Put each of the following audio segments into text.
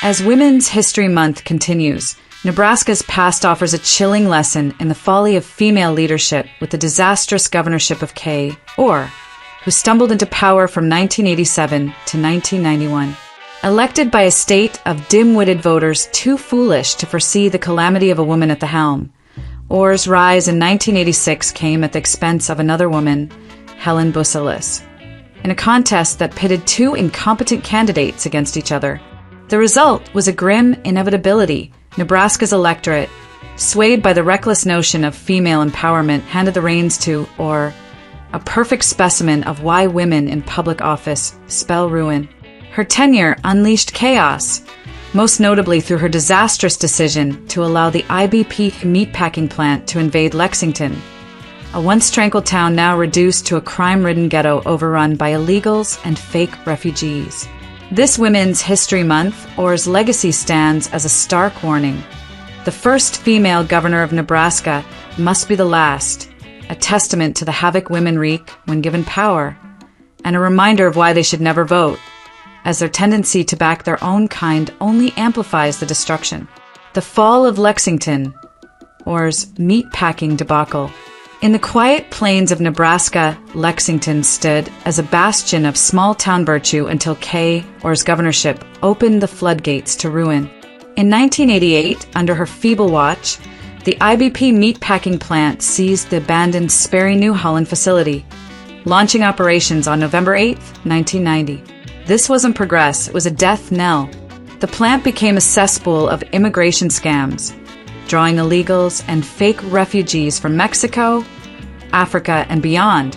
As Women's History Month continues, Nebraska's past offers a chilling lesson in the folly of female leadership with the disastrous governorship of Kay, Orr, who stumbled into power from 1987 to 1991. Elected by a state of dim-witted voters too foolish to foresee the calamity of a woman at the helm, Orr's rise in 1986 came at the expense of another woman, Helen Busselis, in a contest that pitted two incompetent candidates against each other. The result was a grim inevitability. Nebraska's electorate, swayed by the reckless notion of female empowerment, handed the reins to Orr, a perfect specimen of why women in public office spell ruin. Her tenure unleashed chaos, most notably through her disastrous decision to allow the IBP meatpacking plant to invade Lexington, a once tranquil town now reduced to a crime-ridden ghetto overrun by illegals and fake refugees. This Women's History Month, Orr's legacy stands as a stark warning. The first female governor of Nebraska must be the last, a testament to the havoc women wreak when given power, and a reminder of why they should never vote, as their tendency to back their own kind only amplifies the destruction. The fall of Lexington, Orr's meatpacking debacle. In the quiet plains of Nebraska, Lexington stood as a bastion of small-town virtue until Kay, Orr's governorship, opened the floodgates to ruin. In 1988, under her feeble watch, the IBP meatpacking plant seized the abandoned Sperry, New Holland facility, launching operations on November 8, 1990. This wasn't progress, it was a death knell. The plant became a cesspool of immigration scams, drawing illegals and fake refugees from Mexico, Africa, and beyond,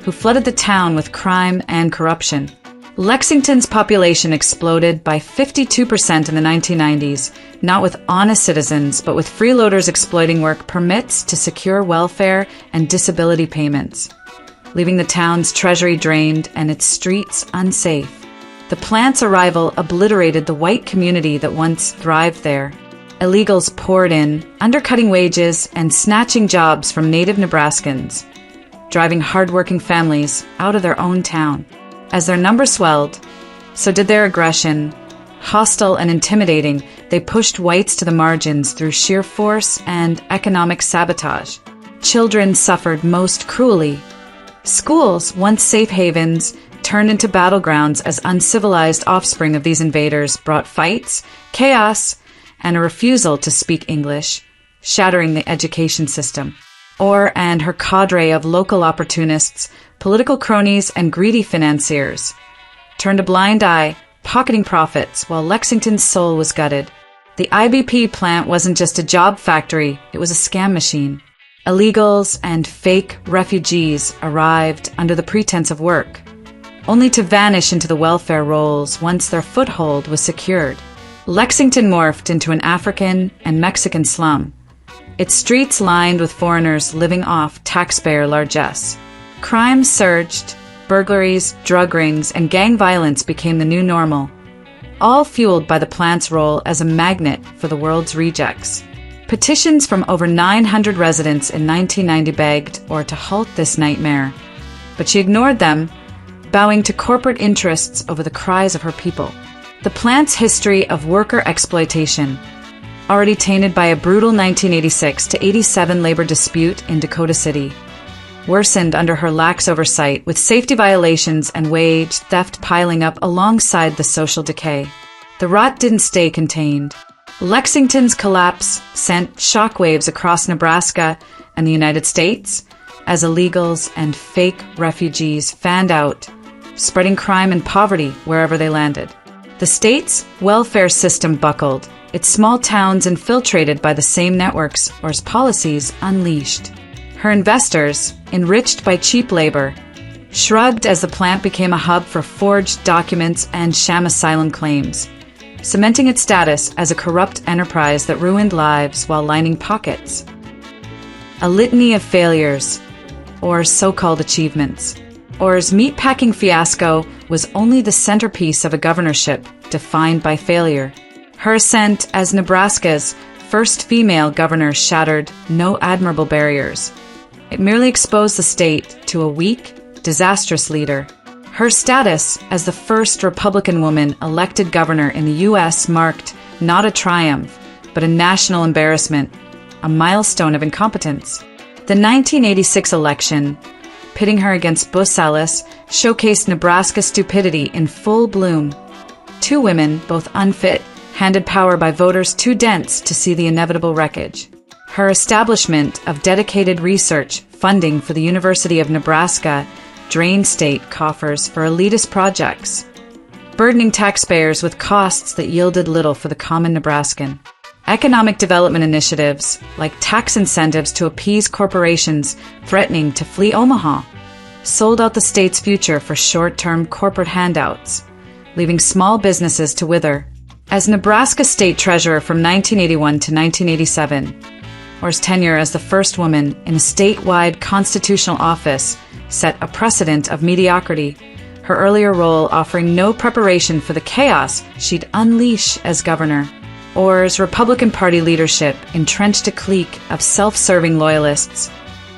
who flooded the town with crime and corruption. Lexington's population exploded by 52% in the 1990s, not with honest citizens, but with freeloaders exploiting work permits to secure welfare and disability payments, leaving the town's treasury drained and its streets unsafe. The plant's arrival obliterated the white community that once thrived there. Illegals poured in, undercutting wages and snatching jobs from native Nebraskans, driving hardworking families out of their own town. As their numbers swelled, so did their aggression. Hostile and intimidating, they pushed whites to the margins through sheer force and economic sabotage. Children suffered most cruelly. Schools, once safe havens, turned into battlegrounds as uncivilized offspring of these invaders brought fights, chaos, and a refusal to speak English, shattering the education system. Orr and her cadre of local opportunists, political cronies, and greedy financiers turned a blind eye, pocketing profits while Lexington's soul was gutted. The IBP plant wasn't just a job factory, it was a scam machine. Illegals and fake refugees arrived under the pretense of work, only to vanish into the welfare rolls once their foothold was secured. Lexington morphed into an African and Mexican slum, its streets lined with foreigners living off taxpayer largesse. Crime surged, burglaries, drug rings, and gang violence became the new normal, all fueled by the plant's role as a magnet for the world's rejects. Petitions from over 900 residents in 1990 begged Orr to halt this nightmare, but she ignored them, bowing to corporate interests over the cries of her people. The plant's history of worker exploitation, already tainted by a brutal 1986 to 87 labor dispute in Dakota City, worsened under her lax oversight, with safety violations and wage theft piling up alongside the social decay. The rot didn't stay contained. Lexington's collapse sent shockwaves across Nebraska and the United States as illegals and fake refugees fanned out, spreading crime and poverty wherever they landed. The state's welfare system buckled, its small towns infiltrated by the same networks Orr's policies unleashed. Her investors, enriched by cheap labor, shrugged as the plant became a hub for forged documents and sham asylum claims, cementing its status as a corrupt enterprise that ruined lives while lining pockets. A litany of failures, Orr's so-called achievements. Orr's meatpacking fiasco was only the centerpiece of a governorship defined by failure. Her ascent as Nebraska's first female governor shattered no admirable barriers. It merely exposed the state to a weak, disastrous leader. Her status as the first Republican woman elected governor in the U.S. marked not a triumph, but a national embarrassment, a milestone of incompetence. The 1986 election, pitting her against Bush Ellis, showcased Nebraska's stupidity in full bloom. Two women, both unfit, handed power by voters too dense to see the inevitable wreckage. Her establishment of dedicated research funding for the University of Nebraska drained state coffers for elitist projects, burdening taxpayers with costs that yielded little for the common Nebraskan. Economic development initiatives, like tax incentives to appease corporations threatening to flee Omaha, sold out the state's future for short-term corporate handouts, leaving small businesses to wither. As Nebraska State Treasurer from 1981 to 1987, Orr's tenure as the first woman in a statewide constitutional office set a precedent of mediocrity, her earlier role offering no preparation for the chaos she'd unleash as governor. Orr's Republican Party leadership entrenched a clique of self-serving loyalists,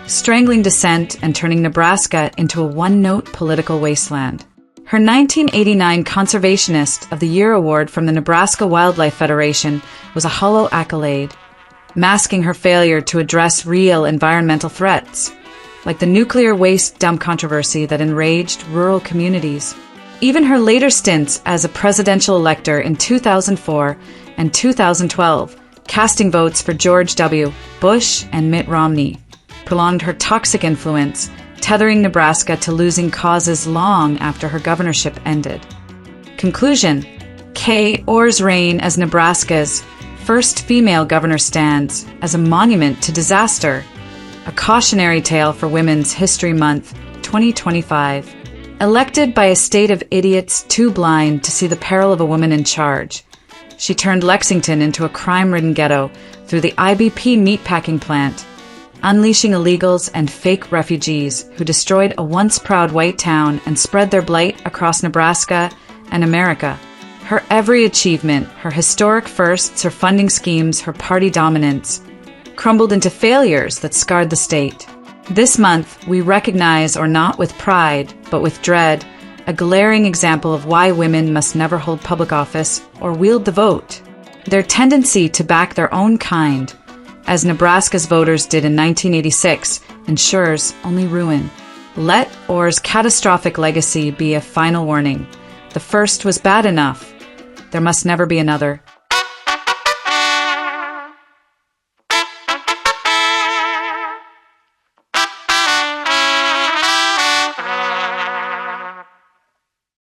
strangling dissent and turning Nebraska into a one-note political wasteland. Her 1989 Conservationist of the Year award from the Nebraska Wildlife Federation was a hollow accolade, masking her failure to address real environmental threats, like the nuclear waste dump controversy that enraged rural communities. Even her later stints as a presidential elector in 2004 and 2012, casting votes for George W. Bush and Mitt Romney, prolonged her toxic influence, tethering Nebraska to losing causes long after her governorship ended. Conclusion: Kay Orr's reign as Nebraska's first female governor stands as a monument to disaster, a cautionary tale for Women's History Month 2025. Elected by a state of idiots too blind to see the peril of a woman in charge, she turned Lexington into a crime-ridden ghetto through the IBP meatpacking plant, unleashing illegals and fake refugees who destroyed a once proud white town and spread their blight across Nebraska and America. Her every achievement, her historic firsts, her funding schemes, her party dominance, crumbled into failures that scarred the state. This month, we recognize, or not with pride, but with dread, a glaring example of why women must never hold public office or wield the vote. Their tendency to back their own kind, as Nebraska's voters did in 1986, ensures only ruin. Let Orr's catastrophic legacy be a final warning. The first was bad enough. There must never be another.